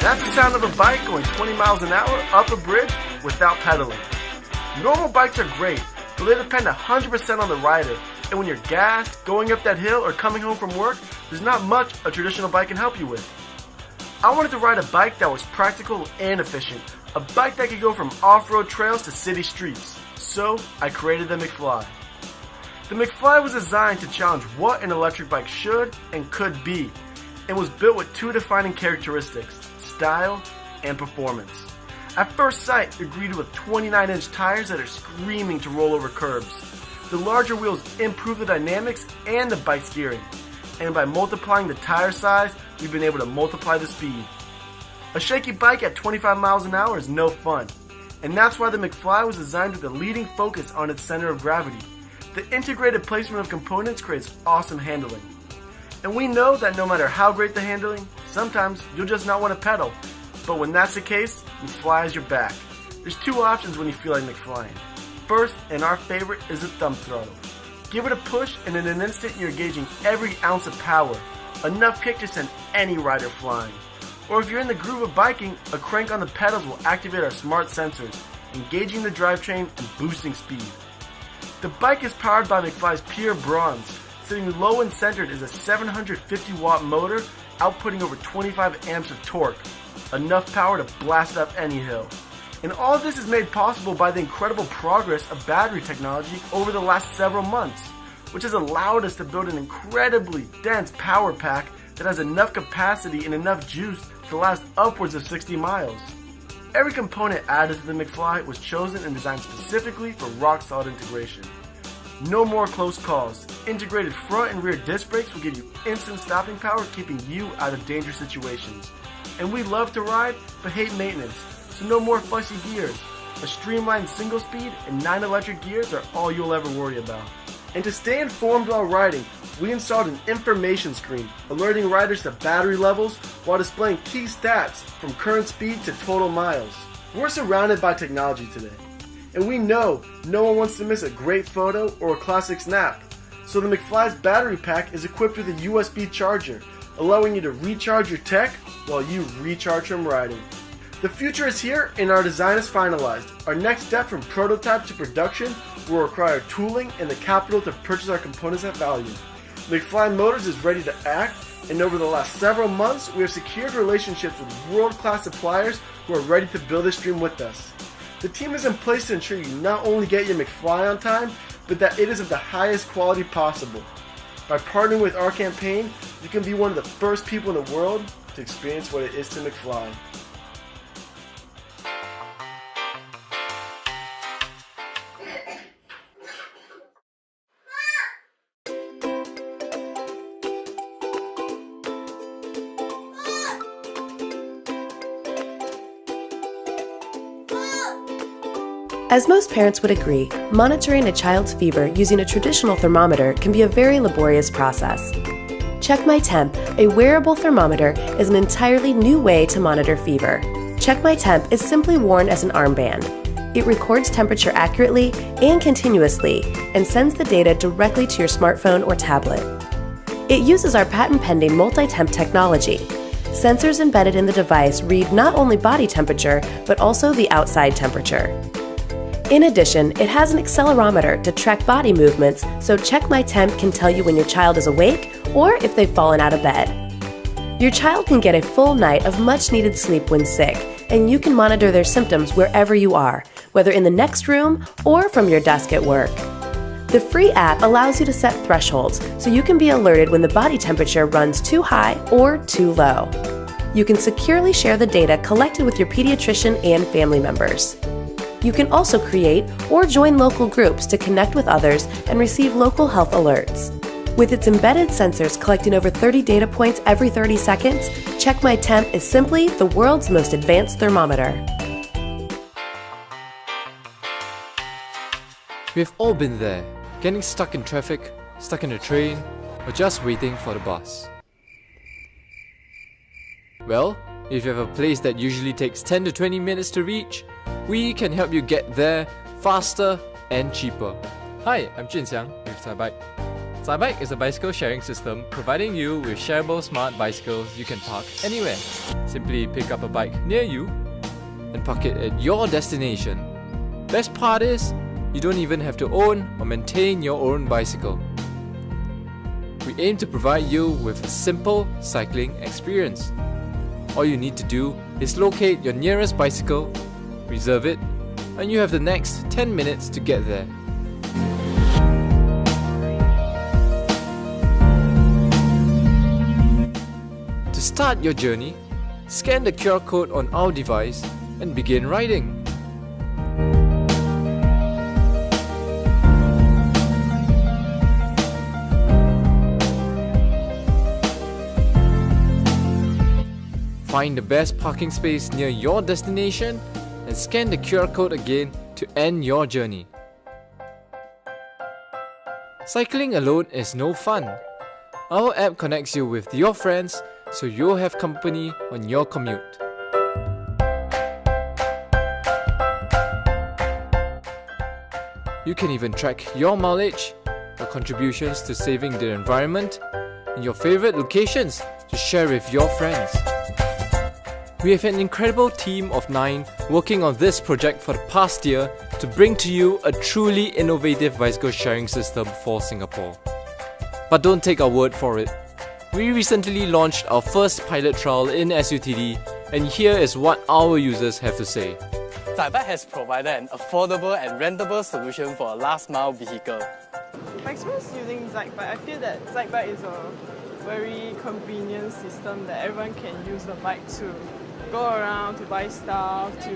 That's the sound of a bike going 20 miles an hour up a bridge without pedaling. Normal bikes are great, but they depend 100% on the rider, and when you're gassed, going up that hill, or coming home from work, there's not much a traditional bike can help you with. I wanted to ride a bike that was practical and efficient, a bike that could go from off-road trails to city streets, so I created the McFly. The McFly was designed to challenge what an electric bike should and could be, and was built with two defining characteristics: style and performance. At first sight, you're greeted with 29-inch tires that are screaming to roll over curbs. The larger wheels improve the dynamics and the bike's gearing, and by multiplying the tire size, we've been able to multiply the speed. A shaky bike at 25 miles an hour is no fun, and that's why the McFly was designed with a leading focus on its center of gravity. The integrated placement of components creates awesome handling. And we know that no matter how great the handling, sometimes you'll just not want to pedal. But when that's the case, McFly is your back. There's two options when you feel like McFlying. First, and our favorite, is the thumb throttle. Give it a push, and in an instant you're engaging every ounce of power, enough kick to send any rider flying. Or if you're in the groove of biking, a crank on the pedals will activate our smart sensors, engaging the drivetrain and boosting speed. The bike is powered by McFly's pure bronze. Sitting low and centered is a 750 watt motor outputting over 25 amps of torque, enough power to blast up any hill. And all of this is made possible by the incredible progress of battery technology over the last several months, which has allowed us to build an incredibly dense power pack that has enough capacity and enough juice to last upwards of 60 miles. Every component added to the McFly was chosen and designed specifically for rock-solid integration. No more close calls. Integrated front and rear disc brakes will give you instant stopping power, keeping you out of dangerous situations. And we love to ride, but hate maintenance, so no more fussy gears. A streamlined single speed and 9 electric gears are all you'll ever worry about. And to stay informed while riding, we installed an information screen, alerting riders to battery levels while displaying key stats from current speed to total miles. We're surrounded by technology today, and we know no one wants to miss a great photo or a classic snap. So the McFly's battery pack is equipped with a USB charger, allowing you to recharge your tech while you recharge from riding. The future is here and our design is finalized. Our next step from prototype to production will require tooling and the capital to purchase our components at value. McFly Motors is ready to act, and over the last several months we have secured relationships with world-class suppliers who are ready to build this dream with us. The team is in place to ensure you not only get your McFly on time, but that it is of the highest quality possible. By partnering with our campaign, you can be one of the first people in the world to experience what it is to McFly. As most parents would agree, monitoring a child's fever using a traditional thermometer can be a very laborious process. Check My Temp, a wearable thermometer, is an entirely new way to monitor fever. Check My Temp is simply worn as an armband. It records temperature accurately and continuously and sends the data directly to your smartphone or tablet. It uses our patent-pending multi-temp technology. Sensors embedded in the device read not only body temperature, but also the outside temperature. In addition, it has an accelerometer to track body movements, so Check My Temp can tell you when your child is awake or if they've fallen out of bed. Your child can get a full night of much-needed sleep when sick, and you can monitor their symptoms wherever you are, whether in the next room or from your desk at work. The free app allows you to set thresholds, so you can be alerted when the body temperature runs too high or too low. You can securely share the data collected with your pediatrician and family members. You can also create or join local groups to connect with others and receive local health alerts. With its embedded sensors collecting over 30 data points every 30 seconds, Check My Temp is simply the world's most advanced thermometer. We've all been there, getting stuck in traffic, stuck in a train, or just waiting for the bus. Well, if you have a place that usually takes 10 to 20 minutes to reach, we can help you get there faster and cheaper. Hi, I'm Jun Xiang with Thai Bike. Zybike is a bicycle sharing system providing you with shareable smart bicycles you can park anywhere. Simply pick up a bike near you and park it at your destination. Best part is, you don't even have to own or maintain your own bicycle. We aim to provide you with a simple cycling experience. All you need to do is locate your nearest bicycle, reserve it, and you have the next 10 minutes to get there. To start your journey, scan the QR code on our device and begin riding. Find the best parking space near your destination and scan the QR code again to end your journey. Cycling alone is no fun. Our app connects you with your friends so you'll have company on your commute. You can even track your mileage, your contributions to saving the environment, and your favorite locations to share with your friends. We have an incredible team of 9 working on this project for the past year to bring to you a truly innovative bicycle sharing system for Singapore. But don't take our word for it. We recently launched our first pilot trial in SUTD, and here is what our users have to say. Zybike has provided an affordable and rentable solution for a last mile vehicle. My experience using Zybike, I feel that Zybike is a very convenient system that everyone can use the bike to go around, to buy stuff, to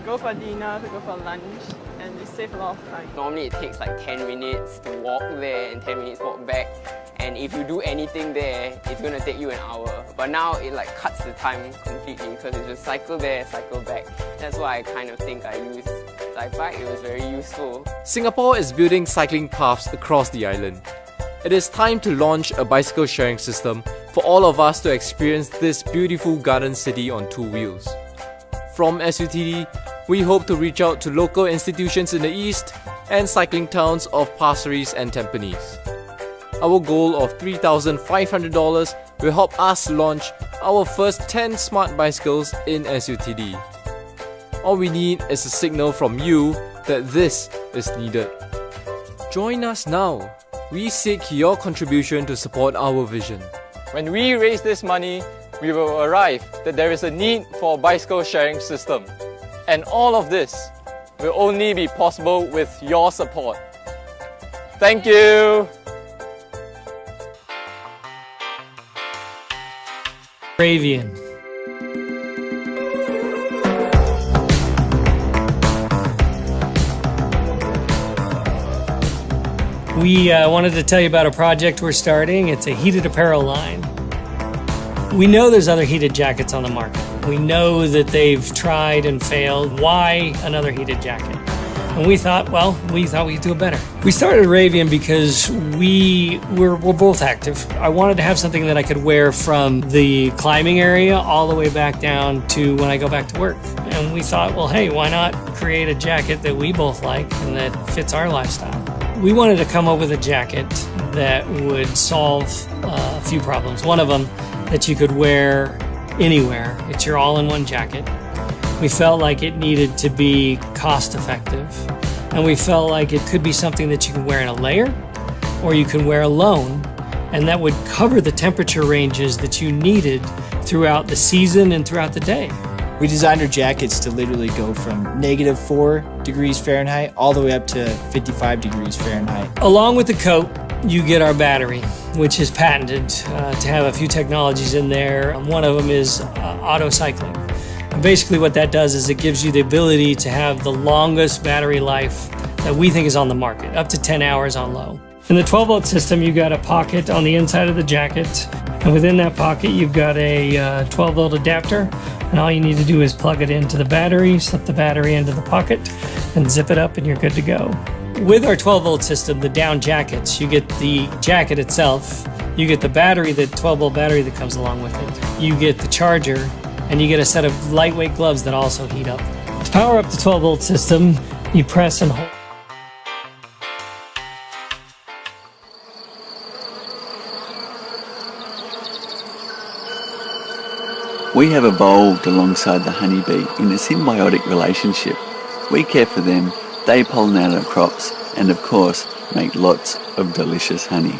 go for dinner, to go for lunch, and it saves a lot of time. Normally it takes like 10 minutes to walk there and 10 minutes walk back, and if you do anything there, it's going to take you an hour. But now it like cuts the time completely because it's just cycle there, cycle back. That's why I kind of think I use Zybike. It was very useful. Singapore is building cycling paths across the island. It is time to launch a bicycle sharing system for all of us to experience this beautiful garden city on 2 wheels. From SUTD, we hope to reach out to local institutions in the east and cycling towns of Pasir Ris and Tampines. Our goal of $3,500 will help us launch our first 10 smart bicycles in SUTD. All we need is a signal from you that this is needed. Join us now. We seek your contribution to support our vision. When we raise this money, we will arrive that there is a need for a bicycle sharing system. And all of this will only be possible with your support. Thank you! Ravian. We wanted to tell you about a project we're starting. It's a heated apparel line. We know there's other heated jackets on the market. We know that they've tried and failed. Why another heated jacket? And we thought we could do it better. We started Ravian because we're both active. I wanted to have something that I could wear from the climbing area all the way back down to when I go back to work. And we thought, well, hey, why not create a jacket that we both like and that fits our lifestyle? We wanted to come up with a jacket that would solve a few problems. One of them, that you could wear anywhere. It's your all-in-one jacket. We felt like it needed to be cost-effective, and we felt like it could be something that you can wear in a layer, or you can wear alone, and that would cover the temperature ranges that you needed throughout the season and throughout the day. We designed our jackets to literally go from -4 degrees Fahrenheit all the way up to 55 degrees Fahrenheit. Along with the coat, you get our battery, which is patented to have a few technologies in there. One of them is auto cycling. And basically what that does is it gives you the ability to have the longest battery life that we think is on the market, up to 10 hours on low. In the 12-volt system, you've got a pocket on the inside of the jacket, and within that pocket you've got a 12-volt adapter, and all you need to do is plug it into the battery, slip the battery into the pocket, and zip it up and you're good to go. With our 12-volt system, the down jackets, you get the jacket itself, you get the battery, the 12-volt battery that comes along with it, you get the charger, and you get a set of lightweight gloves that also heat up. To power up the 12-volt system, you press and hold. We have evolved alongside the honeybee in a symbiotic relationship. We care for them, they pollinate our crops, and of course, make lots of delicious honey.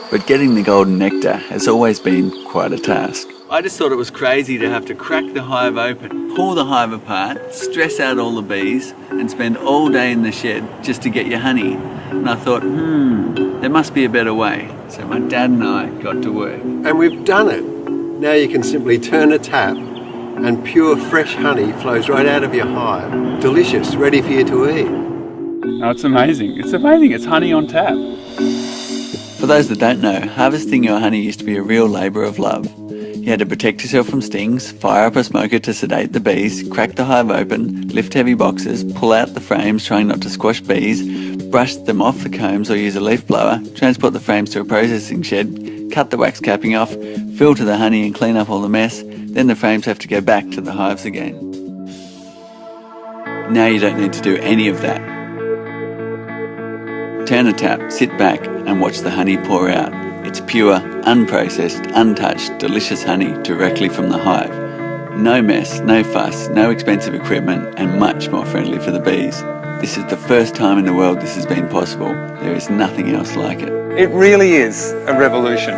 But getting the golden nectar has always been quite a task. I just thought it was crazy to have to crack the hive open, pull the hive apart, stress out all the bees, and spend all day in the shed just to get your honey. And I thought, there must be a better way. So my dad and I got to work. And we've done it. Now you can simply turn a tap and pure fresh honey flows right out of your hive. Delicious, ready for you to eat. Oh, it's amazing. It's amazing. It's honey on tap. For those that don't know, harvesting your honey used to be a real labour of love. You had to protect yourself from stings, fire up a smoker to sedate the bees, crack the hive open, lift heavy boxes, pull out the frames trying not to squash bees, brush them off the combs or use a leaf blower, transport the frames to a processing shed, cut the wax capping off, filter the honey and clean up all the mess, then the frames have to go back to the hives again. Now you don't need to do any of that. Turn a tap, sit back and watch the honey pour out. It's pure, unprocessed, untouched, delicious honey directly from the hive. No mess, no fuss, no expensive equipment and much more friendly for the bees. This is the first time in the world this has been possible. There is nothing else like it. It really is a revolution.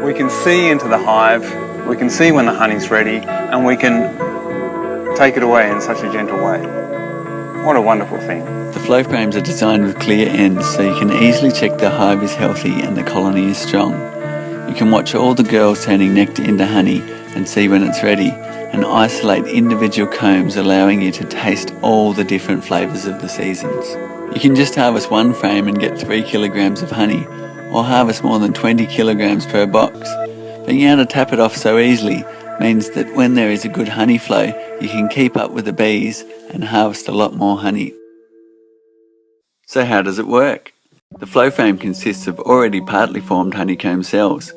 We can see into the hive, we can see when the honey's ready, and we can take it away in such a gentle way. What a wonderful thing. The flow frames are designed with clear ends so you can easily check the hive is healthy and the colony is strong. You can watch all the girls turning nectar into honey and see when it's ready, and isolate individual combs allowing you to taste all the different flavours of the seasons. You can just harvest one frame and get 3 kilograms of honey, or harvest more than 20 kilograms per box. Being able to tap it off so easily means that when there is a good honey flow, you can keep up with the bees and harvest a lot more honey. So how does it work? The flow frame consists of already partly formed honeycomb cells.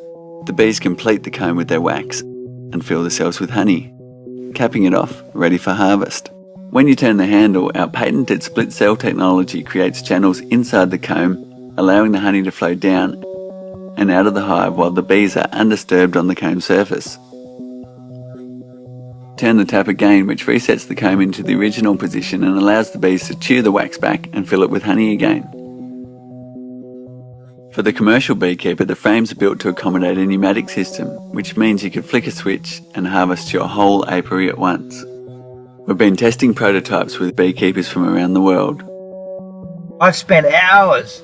The bees complete the comb with their wax and fill the cells with honey, capping it off, ready for harvest. When you turn the handle, our patented split cell technology creates channels inside the comb, allowing the honey to flow down and out of the hive while the bees are undisturbed on the comb surface. Turn the tap again, which resets the comb into the original position and allows the bees to chew the wax back and fill it with honey again. For the commercial beekeeper, the frames are built to accommodate a pneumatic system, which means you can flick a switch and harvest your whole apiary at once. We've been testing prototypes with beekeepers from around the world. I've spent hours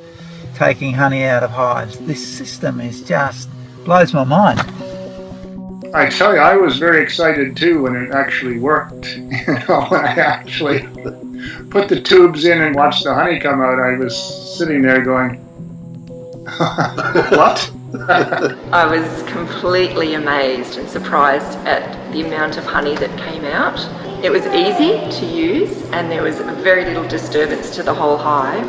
taking honey out of hives. This system is just blows my mind. I tell you, I was very excited too when it actually worked. When I actually put the tubes in and watched the honey come out, I was sitting there going, what? I was completely amazed and surprised at the amount of honey that came out. It was easy to use and there was very little disturbance to the whole hive.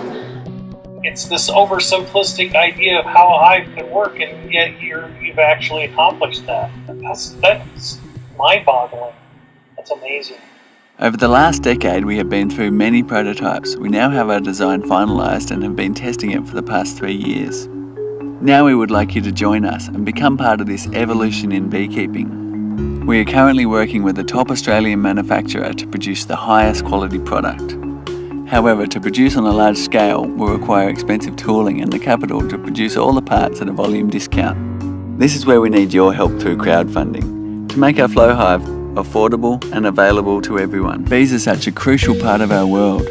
It's this oversimplistic idea of how a hive could work, and yet you've actually accomplished that. That's mind-boggling. That's amazing. Over the last decade, we have been through many prototypes. We now have our design finalised and have been testing it for the past 3 years. Now we would like you to join us and become part of this evolution in beekeeping. We are currently working with a top Australian manufacturer to produce the highest quality product. However, to produce on a large scale will require expensive tooling and the capital to produce all the parts at a volume discount. This is where we need your help through crowdfunding to make our flow hive affordable and available to everyone. Bees are such a crucial part of our world,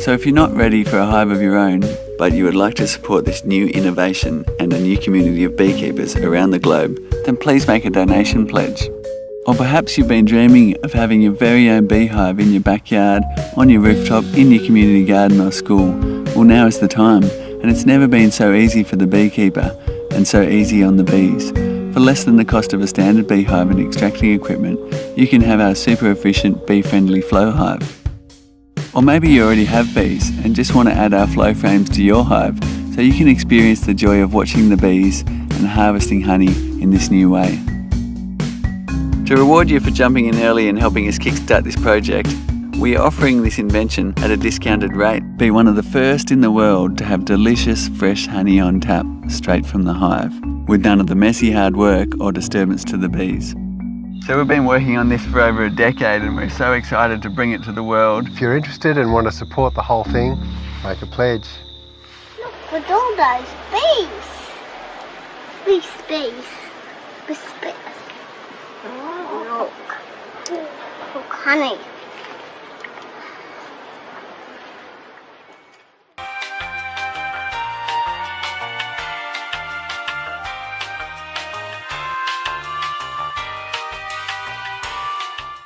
so if you're not ready for a hive of your own, but you would like to support this new innovation and a new community of beekeepers around the globe, then please make a donation pledge. Or perhaps you've been dreaming of having your very own beehive in your backyard, on your rooftop, in your community garden or school. Well, now is the time, and it's never been so easy for the beekeeper and so easy on the bees. For less than the cost of a standard beehive and extracting equipment, you can have our super efficient bee-friendly flow hive. Or maybe you already have bees and just want to add our flow frames to your hive so you can experience the joy of watching the bees and harvesting honey in this new way. To reward you for jumping in early and helping us kickstart this project, we are offering this invention at a discounted rate. Be one of the first in the world to have delicious fresh honey on tap straight from the hive, with none of the messy hard work or disturbance to the bees. So we've been working on this for over a decade and we're so excited to bring it to the world. If you're interested and want to support the whole thing, make a pledge. Look, with all those bees. Bees, bees. Bees, bees. Look. Look, honey.